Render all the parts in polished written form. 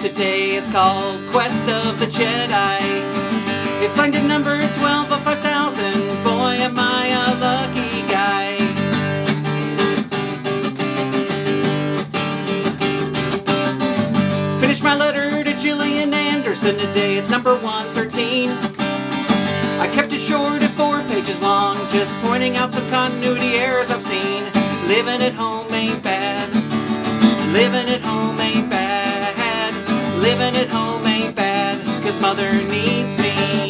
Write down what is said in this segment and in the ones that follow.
today. It's called Quest of the Jedi. It's signed at number 12 of 5,000. Boy, am I a lucky guy. Finished my letter to Gillian Anderson today. It's number 113. I kept it short at 4 pages long, just pointing out some continuity errors I've seen. Living at home ain't bad. Living at home ain't bad. Living at home ain't bad, 'cause mother needs me.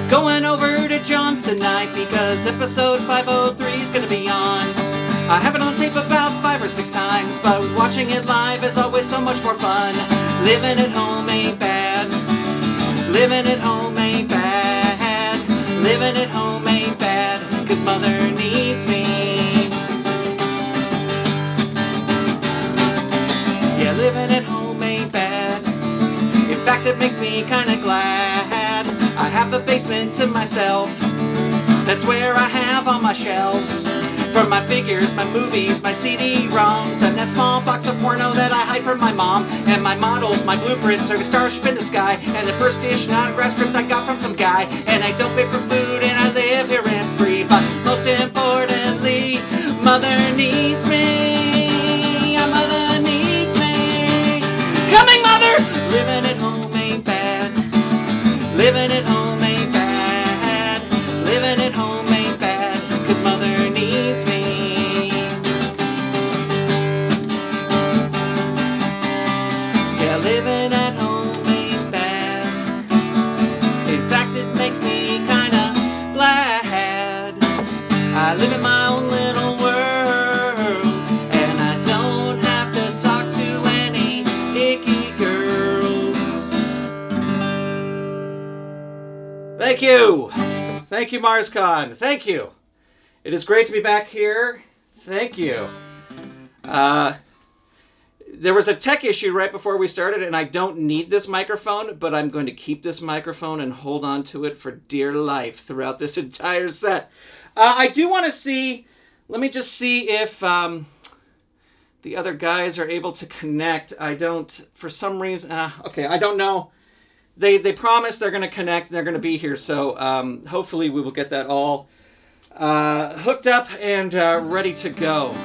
Going over to John's tonight because episode 503 is gonna be on. I have it on tape about 5 or 6 times, but watching it live is always so much more fun. Living at home ain't bad. Living at home ain't bad. Living at home ain't bad, 'cause mother needs me. Yeah, living at home ain't bad. In fact, it makes me kinda glad I have the basement to myself. That's where I have all my shelves. From my figures, my movies, my CD-ROMs, and that small box of porno that I hide from my mom. And my models, my blueprints are a starship in the sky. And the first dish, not a grass script I got from some guy. And I don't pay for food and I live here rent-free. But most importantly, mother needs me. Yeah, mother needs me. Coming, mother! Living at home ain't bad. Living at home ain't bad. Living at home ain't bad, 'cause mother needs me. Yeah, living at home ain't bad. In fact, it makes me kinda glad I live in my own little world, and I don't have to talk to any icky girls. Thank you. Thank you, MarsCon. Thank you. It is great to be back here. Thank you. There was a tech issue right before we started, and I don't need this microphone, but I'm going to keep this microphone and hold on to it for dear life throughout this entire set. I do want to see, let me just see if the other guys are able to connect. I don't, for some reason, okay, I don't know. They promise they're going to connect, they're going to be here, so hopefully we will get that all hooked up and ready to go.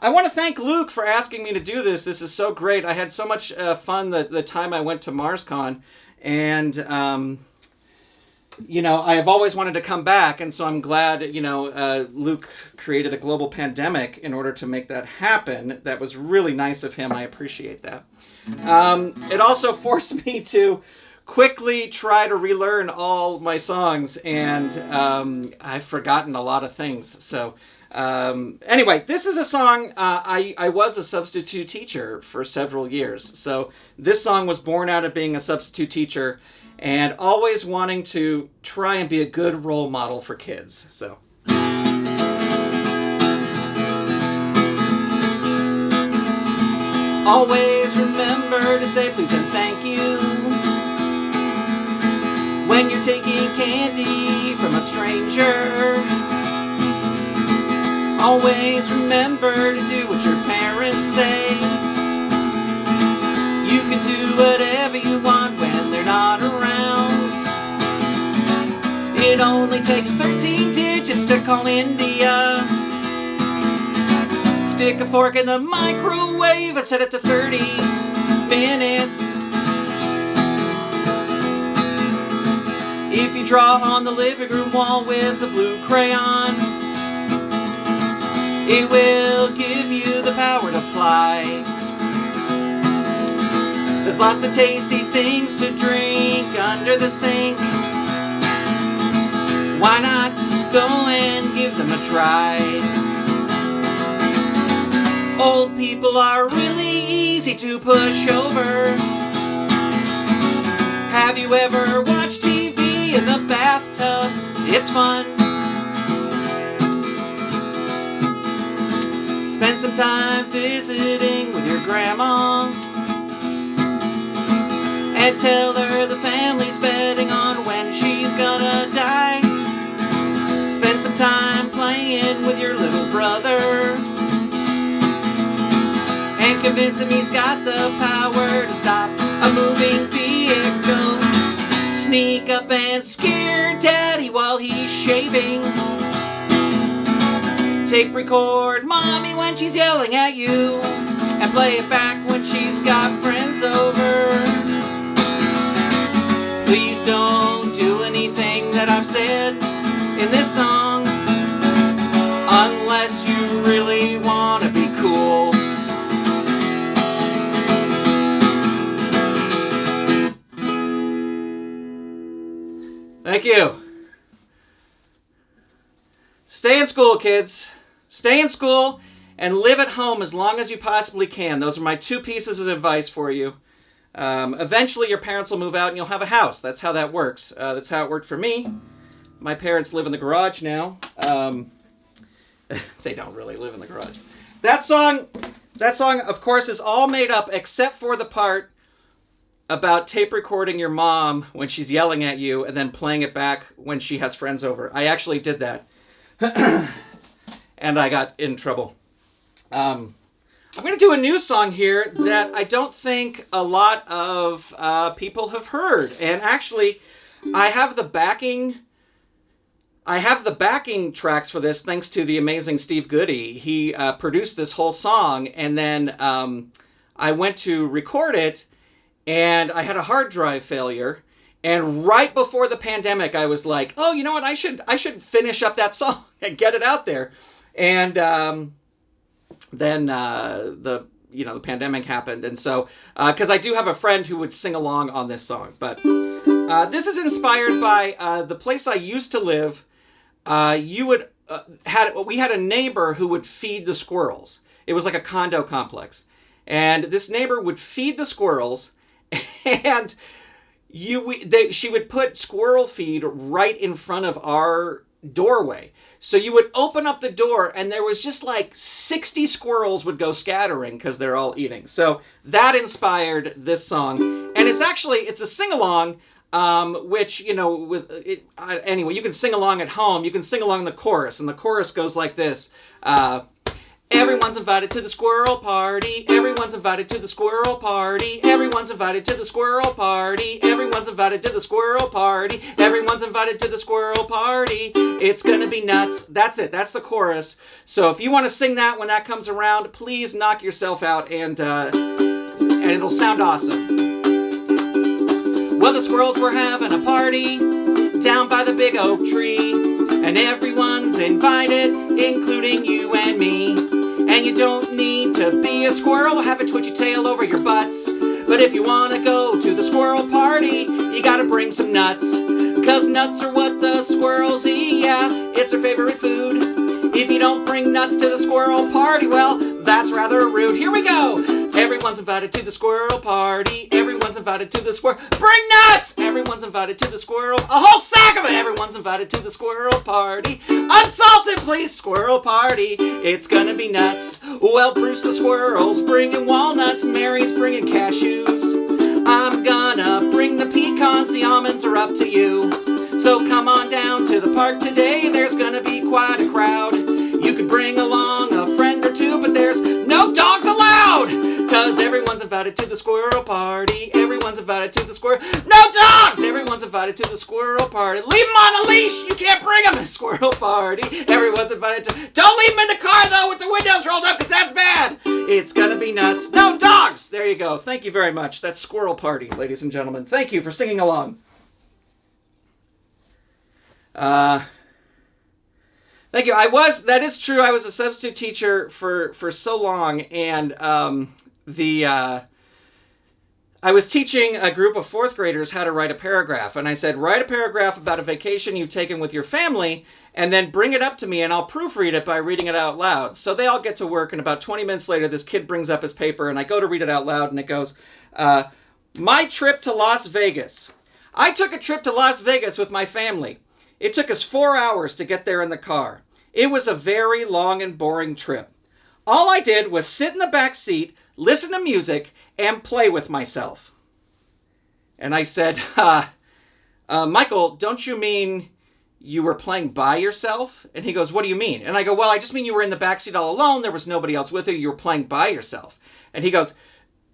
I want to thank Luke for asking me to do this. This is so great. I had so much fun the time I went to MarsCon, and you know, I have always wanted to come back, and so I'm glad, you know, Luke created a global pandemic in order to make that happen. That was really nice of him. I appreciate that. It also forced me to quickly try to relearn all my songs, and I've forgotten a lot of things. So anyway, this is a song, I was a substitute teacher for several years. So this song was born out of being a substitute teacher and always wanting to try and be a good role model for kids. So. Always remember to say please and thank you when you're taking candy from a stranger. Always remember to do what your parents say. You can do whatever you want when they're not around. It only takes 13 digits to call India. Stick a fork in the microwave and set it to 30 minutes. If you draw on the living room wall with a blue crayon, it will give you the power to fly. There's lots of tasty things to drink under the sink. Why not go and give them a try? Old people are really easy to push over. Have you ever watched TV in the bathtub? It's fun. Spend some time visiting with your grandma and tell her the family's betting on when she's gonna die. Spend some time playing with your little brother convince him he's got the power to stop a moving vehicle. Sneak up and scare Daddy while he's shaving. Tape record Mommy when she's yelling at you, and play it back when she's got friends over. Please don't do anything that I've said in this song, unless you really want to be cool. Thank you. Stay in school, kids. Stay in school and live at home as long as you possibly can. Those are my 2 pieces of advice for you. Eventually your parents will move out and you'll have a house. That's how that works. That's how it worked for me. My parents live in the garage now. They don't really live in the garage. That song, of course, is all made up except for the part about tape recording your mom when she's yelling at you and then playing it back when she has friends over. I actually did that. And I got in trouble. I'm going to do a new song here that I don't think a lot of people have heard. And actually, I have the backing tracks for this thanks to the amazing Steve Goody. He produced this whole song, and then I went to record it, and I had a hard drive failure. And right before the pandemic, I was like, oh, you know what? I should finish up that song and get it out there. And then the pandemic happened, and so because I do have a friend who would sing along on this song, but this is inspired by the place I used to live. We had a neighbor who would feed the squirrels. It was like a condo complex, and this neighbor would feed the squirrels, and she would put squirrel feed right in front of our doorway. So you would open up the door and there was just like 60 squirrels would go scattering because they're all eating. So that inspired this song. And it's a sing-along, which, anyway, you can sing along at home. You can sing along the chorus, and the chorus goes like this. Everyone's invited to the squirrel party. Everyone's invited to the squirrel party. Everyone's invited to the squirrel party. Everyone's invited to the squirrel party. Everyone's invited to the squirrel party. It's gonna be nuts. That's it. That's the chorus. So if you want to sing that when that comes around, please knock yourself out, and it'll sound awesome. Well, the squirrels were having a party down by the big oak tree, and everyone's invited, including you and me. And you don't need to be a squirrel or have a twitchy tail over your butts. But if you want to go to the squirrel party, you gotta bring some nuts. 'Cause nuts are what the squirrels eat, yeah, it's their favorite food. If you don't bring nuts to the squirrel party, well, that's rather rude. Here we go! Everyone's invited to the squirrel party. Everyone's invited to the squirrel. Bring nuts! Everyone's invited to the squirrel. A whole sack of it! Everyone's invited to the squirrel party. Unsalted, please, squirrel party. It's gonna be nuts. Well, Bruce the squirrel's bringing walnuts. Mary's bringing cashews. I'm gonna bring the pecans. The almonds are up to you. So come on down to the park today. There's gonna be quite a crowd. You can bring along a friend or two, but there's no dogs allowed. 'Cause everyone's invited to the squirrel party. Everyone's invited to the squirrel. No dogs! Everyone's invited to the squirrel party. Leave them on a leash. You can't bring them to the squirrel party. Everyone's invited to... Don't leave them in the car, though, with the windows rolled up, because that's bad. It's gonna be nuts. No dogs! There you go. Thank you very much. That's Squirrel Party, ladies and gentlemen. Thank you for singing along. Thank you. That is true. I was a substitute teacher for so long, and I was teaching a group of 4th graders how to write a paragraph, and I said, write a paragraph about a vacation you've taken with your family, and then bring it up to me, and I'll proofread it by reading it out loud. So they all get to work, and about 20 minutes later, this kid brings up his paper, and I go to read it out loud, and it goes, my trip to Las Vegas. I took a trip to Las Vegas with my family. It took us 4 hours to get there in the car. It was a very long and boring trip. All I did was sit in the back seat, listen to music, and play with myself. And I said, Michael, don't you mean you were playing by yourself? And he goes, what do you mean? And I go, well, I just mean you were in the backseat all alone. There was nobody else with you. You were playing by yourself. And he goes,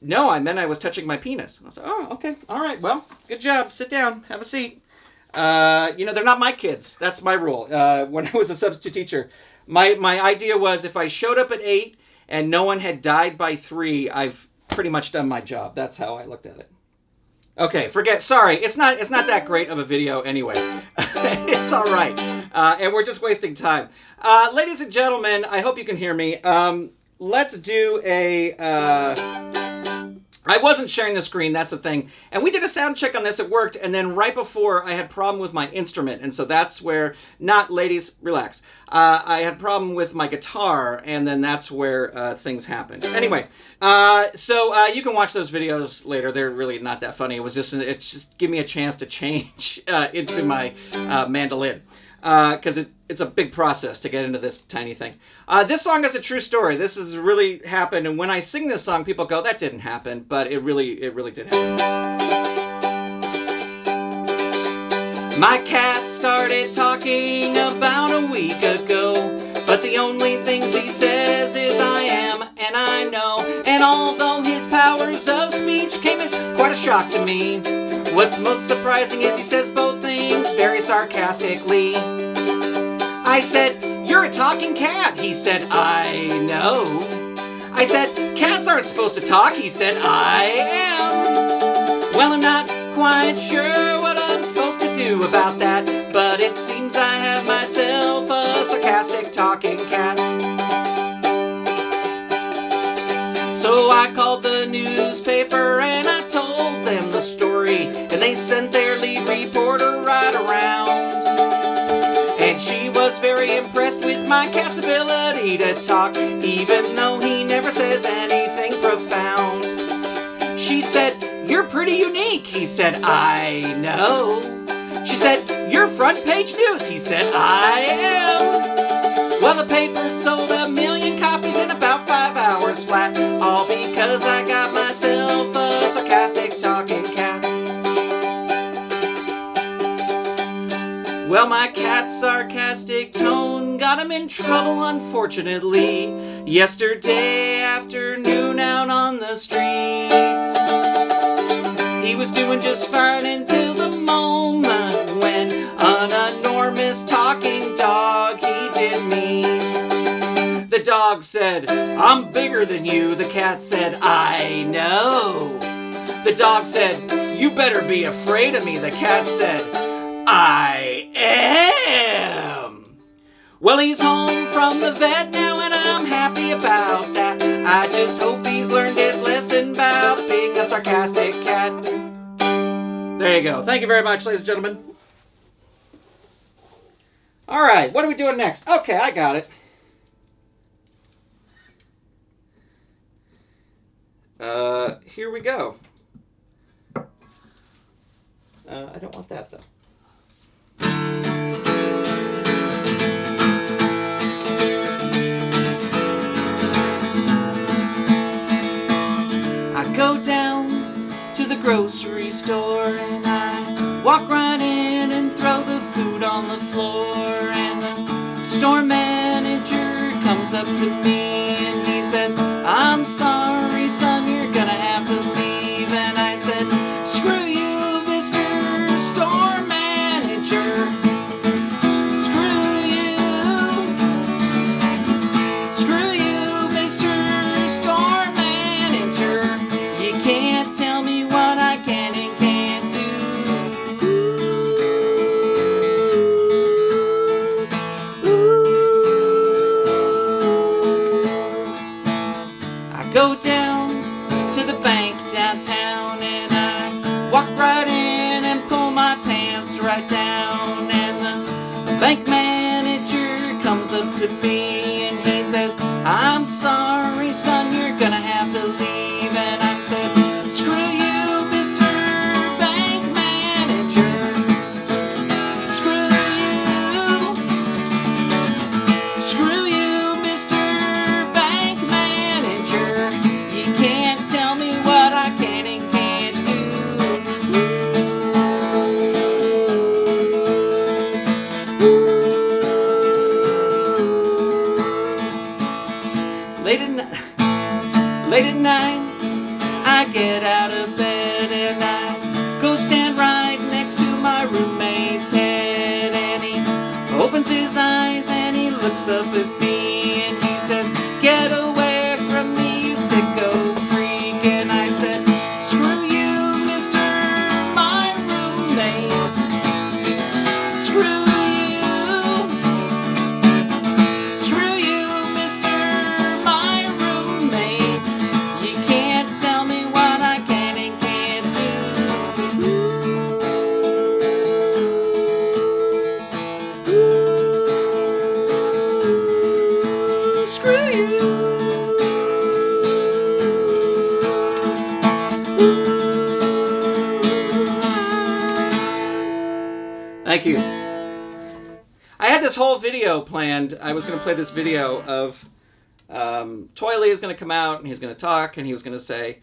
no, I meant I was touching my penis. And I was like, oh, okay. All right. Well, good job. Sit down. Have a seat. You know, they're not my kids. That's my rule. When I was a substitute teacher, my idea was if I showed up at 8 and no one had died by 3, I've pretty much done my job. That's how I looked at it. Okay, sorry, it's not that great of a video anyway. It's all right. And we're just wasting time. Ladies and gentlemen, I hope you can hear me. Let's do a... I wasn't sharing the screen, that's the thing. And we did a sound check on this, it worked, and then right before I had a problem with my instrument, and so that's where, ladies, relax. I had a problem with my guitar, and then that's where things happened. Anyway, so you can watch those videos later, they're really not that funny. It's just give me a chance to change into my mandolin. Because it's a big process to get into this tiny thing. This song is a true story. This has really happened, and when I sing this song, people go, that didn't happen, but it really did happen. My cat started talking about a week ago, but the only things he says is I am and I know, and although his powers of speech came as quite a shock to me, what's most surprising is he says both things very sarcastically. I said, you're a talking cat. He said, I know. I said, cats aren't supposed to talk. He said, I am. Well, I'm not quite sure what I'm supposed to do about that, but it seems I have myself a sarcastic talking cat. So I called the newspaper and I told them the story, and they sent their lead reporter right around. And she was very impressed with my cat's ability to talk, even though he never says anything profound. She said, you're pretty unique. He said, I know. She said, you're front page news. He said, I am. Well, the paper sold 1 million copies in about 5 hours flat, all because I got myself a sarcastic talking cat. Well, my cat's sarcastic tone got him in trouble, unfortunately, yesterday afternoon out on the streets. He was doing just fine until the moment when an enormous talking dog he did meet. The dog said, I'm bigger than you. The cat said, I know. The dog said, you better be afraid of me. The cat said, I am. Well, he's home from the vet now, and I'm happy about that. I just hope he's learned his lesson about being a sarcastic cat. There you go. Thank you very much, ladies and gentlemen. All right, what are we doing next? Okay, I got it. Here we go. I don't want that, though. I go down to the grocery store and I walk right in and throw the food on the floor, and the store manager comes up to me and he says, I'm sorry, son, you're gonna have to leave. And I said, screw you, Mr. Store Manager. Screw you. Screw you, Mr. Store Manager. You can't tell me what I can and can't do. I go down to the bank downtown and I walk right in and pull my pants right down, and the bank manager comes up to me and he says, I'm sorry, son, you're gonna have to leave. And I said, screw you, Mr. Bank Manager. Screw you. Screw you, Mr. Bank Manager. You can't tell me what I can and can't do. looks up at me and he says, "Get away from me, you sicko freak." And I said, "Screw you, Mr. My roommate. Screw you. Screw you, Mr. My roommate. You can't tell me what I can and can't do." Screw you. Thank you. I had this whole video planned. I was going to play this video of Toy Lee is going to come out and he's going to talk and he was going to say,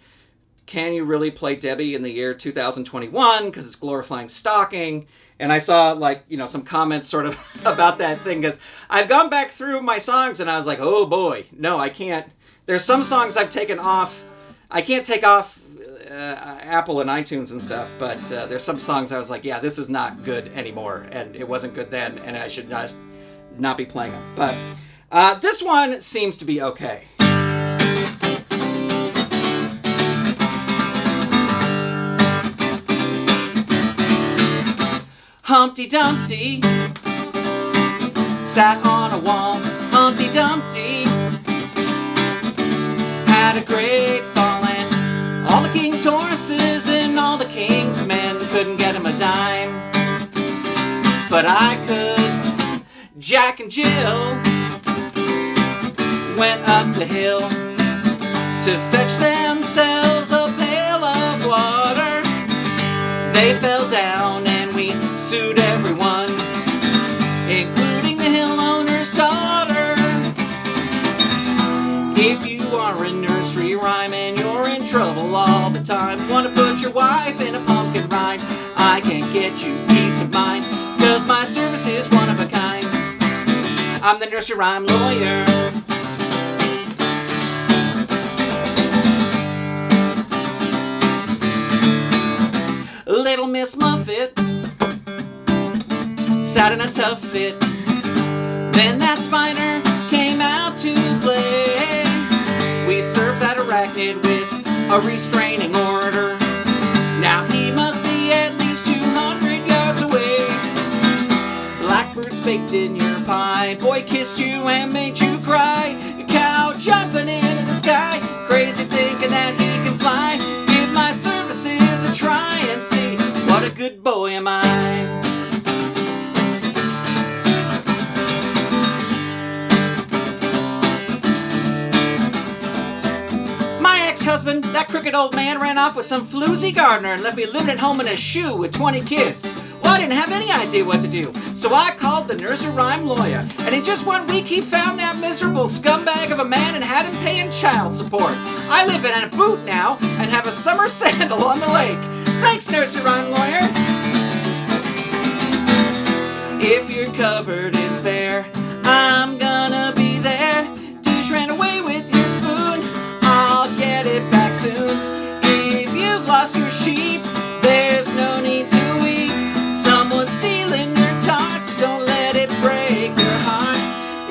"Can you really play Debbie in the year 2021 because it's glorifying stalking?" And I saw, like, you know, some comments sort of about that thing, because I've gone back through my songs and I was like, oh boy, no, I can't. There's some songs I've taken off. I can't take off Apple and iTunes and stuff, but there's some songs I was like, yeah, this is not good anymore, and it wasn't good then, and I should not be playing them. But this one seems to be okay. Humpty Dumpty sat on a wall. Humpty Dumpty had a great fall, and all the king's horses and all the king's men couldn't get him a dime. But I could. Jack and Jill went up the hill to fetch themselves a pail of water. They fell down and we sued everyone, including the hill owner's daughter. If you are a nursery rhyme and you're in trouble all the time, want to put your wife in a pumpkin rind, I can get you peace of mind, 'cause my service is one of a kind. I'm the nursery rhyme lawyer. Little Miss Muffet sat in a tough fit. Then that spider came out to play. We served that arachnid with a restraining order. Now he must be at least 200 yards away. Blackbirds baked in your pie. Boy kissed you and made you cry. Your cow jumping into the sky. Crazy thinking that he can fly. Give my services a try and see what a good boy am I. Husband, that crooked old man, ran off with some floozy gardener and left me living at home in a shoe with 20 kids. Well, I didn't have any idea what to do, so I called the nursery rhyme lawyer, and in just 1 week he found that miserable scumbag of a man and had him paying child support. I live in a boot now and have a summer sandal on the lake. Thanks, nursery rhyme lawyer. If your cupboard is bare, I'm gonna be there. Douche ran away with your spoon, I'll get it back soon. If you've lost your sheep, there's no need to weep. Someone's stealing your tarts, don't let it break your heart.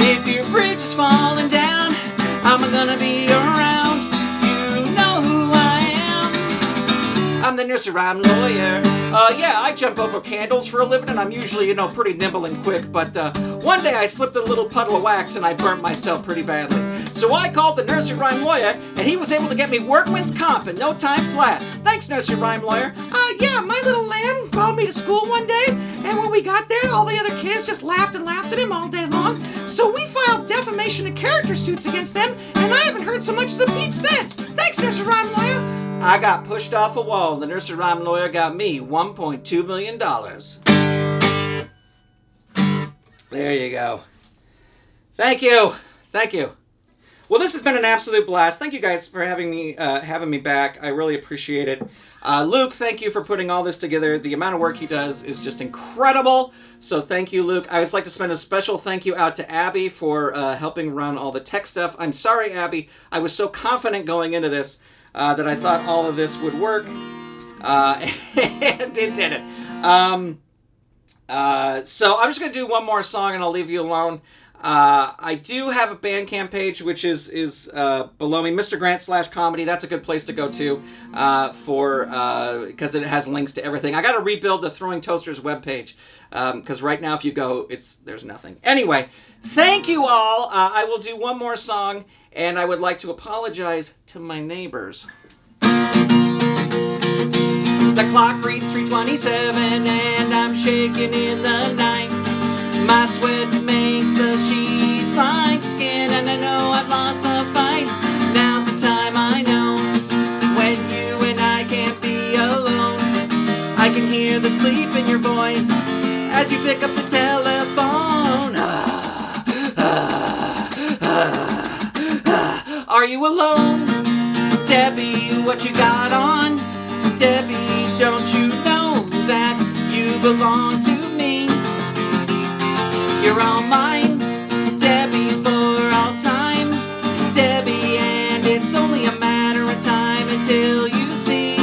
If your bridge is falling down, I'm gonna be around. You know who I am. I'm the nursery rhyme lawyer. Yeah, I jump over candles for a living, and I'm usually, you know, pretty nimble and quick, but one day I slipped in a little puddle of wax and I burnt myself pretty badly. So I called the nursery rhyme lawyer, and he was able to get me workman's comp in no time flat. Thanks, nursery rhyme lawyer. Yeah, my little lamb followed me to school one day, and when we got there, all the other kids just laughed and laughed at him all day long. So we filed defamation of character suits against them, and I haven't heard so much as a peep since. Thanks, nursery rhyme lawyer. I got pushed off a wall. The nursery rhyme lawyer got me $1.2 million. There you go. Thank you. Thank you. Well, this has been an absolute blast. Thank you guys for having me back. I really appreciate it. Luke, thank you for putting all this together. The amount of work he does is just incredible. So thank you, Luke. I would like to spend a special thank you out to Abby for helping run all the tech stuff. I'm sorry, Abby. I was so confident going into this that I thought all of this would work. And it didn't. So I'm just going to do one more song and I'll leave you alone. I do have a Bandcamp page, which is below me, Mr. Grant/comedy. That's a good place to go to because it has links to everything. I got to rebuild the Throwing Toasters webpage because right now, if you go, there's nothing. Anyway, thank you all. I will do one more song, and I would like to apologize to my neighbors. The clock reads 3:27 and I'm shaking in the night. My sweat makes the sheets like skin, and I know I've lost the fight. Now's the time I know when you and I can't be alone. I can hear the sleep in your voice as you pick up the telephone. Are you alone? Debbie, what you got on? Debbie, don't you know that you belong to me? You're all mine, Debbie, for all time, Debbie, and it's only a matter of time until you see.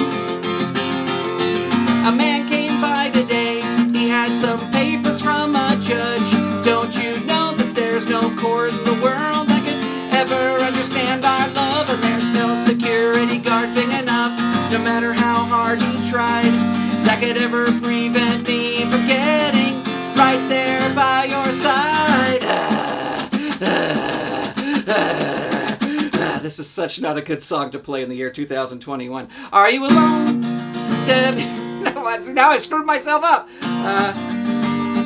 A man came by today, he had some papers from a judge. Don't you know that there's no court in the world that could ever understand our love? And there's no security guard big enough, no matter how hard he tried, that could ever prevent me from getting right there by your side. This is such not a good song to play in the year 2021. Are you alone, Debbie? No, now I screwed myself up.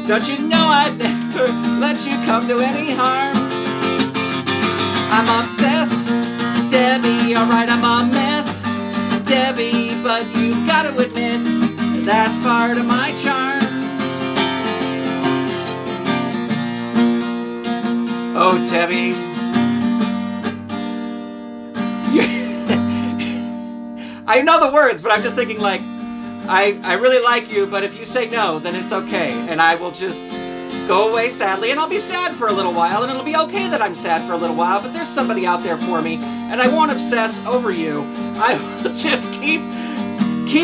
Don't you know I'd never let you come to any harm? I'm obsessed, Debbie. Alright, I'm a mess, Debbie, but you've got to admit that's part of my charm. Oh, Debbie. I know the words, but I'm just thinking like, I really like you, but if you say no, then it's okay. And I will just go away sadly, and I'll be sad for a little while, and it'll be okay that I'm sad for a little while, but there's somebody out there for me, and I won't obsess over you. I will just keep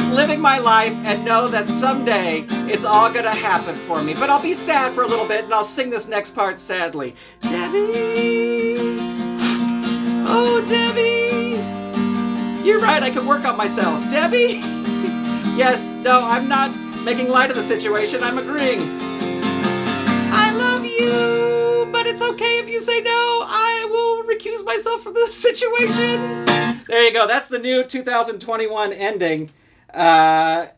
living my life and know that someday it's all gonna happen for me. But I'll be sad for a little bit, and I'll sing this next part sadly. Debbie, oh Debbie, you're right, I can work on myself. Debbie, yes, no, I'm not making light of the situation, I'm agreeing. I love you, but it's okay if you say no. I will recuse myself from the situation. There you go, that's the new 2021 ending. Let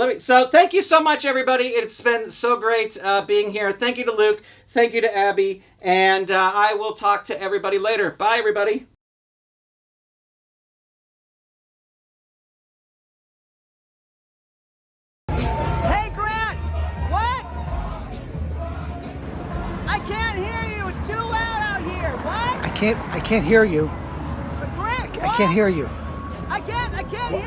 me, so thank you so much, everybody. It's been so great being here. Thank you to Luke. Thank you to Abby. And I will talk to everybody later. Bye, everybody. Hey, Grant! What? I can't hear you. It's too loud out here. What? I can't hear you. Grant, I can't hear you. I can't hear